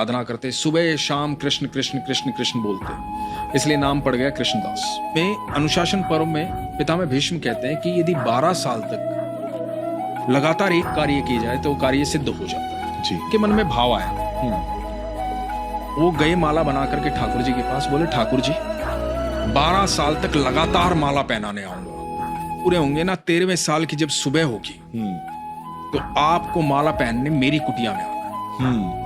साधना करते, सुबह शाम कृष्ण कृष्ण कृष्ण कृष्ण बोलते, इसलिए नाम पड़ गया कृष्णदास। में अनुशासन पर्व में पितामह भीष्म कहते हैं कि यदि 12 साल तक लगातार एक कार्य किया जाए तो कार्य सिद्ध हो जाता है। जी। के मन में भाव आया, वो गए माला बना करके ठाकुर जी के पास, बोले ठाकुर जी 12 साल तक लगातार माला पहनाने आऊंगा, पूरे होंगे ना 13वें साल की जब सुबह होगी तो आपको माला पहनने मेरी कुटिया में आना।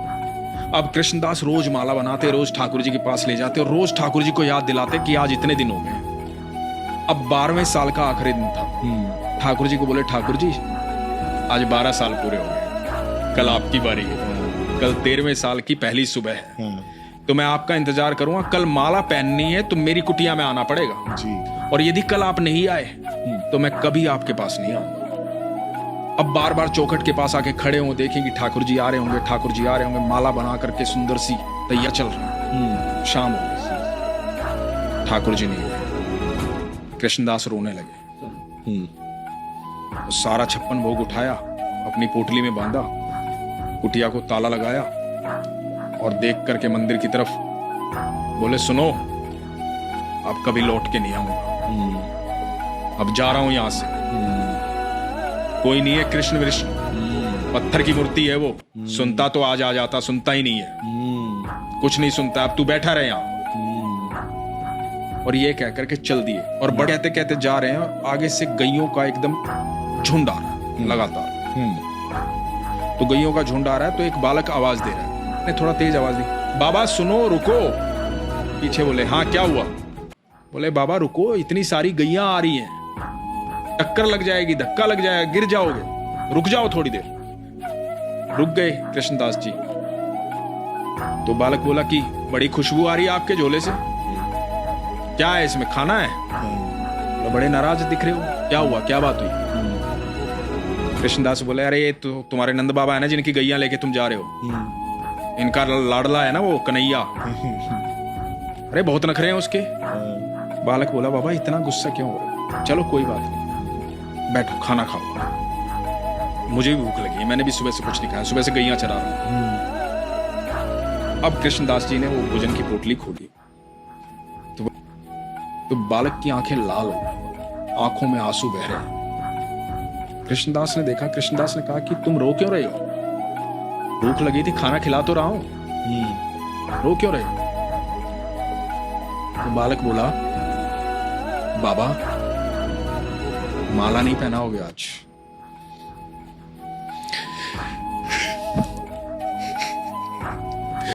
अब कृष्णदास रोज माला बनाते, रोज ठाकुर जी के पास ले जाते और रोज ठाकुर जी को याद दिलाते कि आज इतने दिन हो गए। अब 12वें साल का आखिरी दिन था। ठाकुर जी को बोले ठाकुर जी आज 12 साल पूरे हो गए, कल आपकी बारी है, कल 13वें साल की पहली सुबह है, तो मैं आपका इंतजार करूंगा, कल माला पहननी है तो मेरी कुटिया में आना पड़ेगा जी। और यदि कल आप नहीं आए तो मैं कभी आपके पास नहीं आऊंगा। अब बार बार चौखट के पास आके खड़े हों, देखें कि ठाकुर जी आ रहे होंगे, ठाकुर जी आ रहे होंगे, माला बना करके सुंदर सी तैयार चल रही। शाम हो गई, ठाकुर जी नहीं आए। कृष्णदास रोने लगे। तो सारा 56 भोग उठाया, अपनी पोटली में बांधा, कुटिया को ताला लगाया और देख करके मंदिर की तरफ बोले सुनो, अब कभी लौट के नहीं आऊंगा, अब जा रहा हूं यहां से, कोई नहीं है, कृष्ण विष्णु पत्थर की मूर्ति है वो, सुनता तो आज आ जाता, सुनता ही नहीं है, कुछ नहीं सुनता, अब तू बैठा रहे यहां। और ये कह करके चल दिए और बड़े कहते कहते जा रहे हैं और आगे से गइयों का एकदम झुंड आ रहा है लगातार। तो गइयों का झुंड आ रहा है तो एक बालक आवाज दे रहा है, ने थोड़ा तेज आवाज दी, बाबा सुनो रुको। पीछे बोले हाँ क्या हुआ? बोले बाबा रुको, इतनी सारी गैया आ रही हैं, टक्कर लग जाएगी, धक्का लग जाएगा, गिर जाओगे, रुक जाओ थोड़ी देर। रुक गए कृष्णदास जी। तो बालक बोला कि बड़ी खुशबू आ रही है आपके झोले से, क्या है इसमें, खाना है? तो बड़े नाराज दिख रहे हो, क्या हुआ, क्या बात हुई? कृष्णदास बोले अरे ये तो तुम्हारे नंद बाबा है ना जिनकी गैया लेके तुम जा रहे हो, इनका लाडला है ना वो कन्हैया, अरे बहुत नखरे हैं उसके। बालक बोला बाबा इतना गुस्सा क्यों हो रहा है, चलो कोई बात नहीं, बैठो खाना खाओ, मुझे भी भूख लगी है, मैंने भी सुबह से कुछ नहीं खाया, सुबह से गैया चरा रहा हूं। अब कृष्णदास जी ने वो भोजन की पोटली खोली तो बालक की आंखें लाल हो गई, आंखों में आंसू बह रहे हैं। कृष्णदास ने देखा, कृष्णदास ने कहा कि तुम रो क्यों रहे हो, भूख लगी थी, खाना खिला तो रहा हूं, रो क्यों रहे हो? तो बालक बोला बाबा माला नहीं पहनाओगे आज,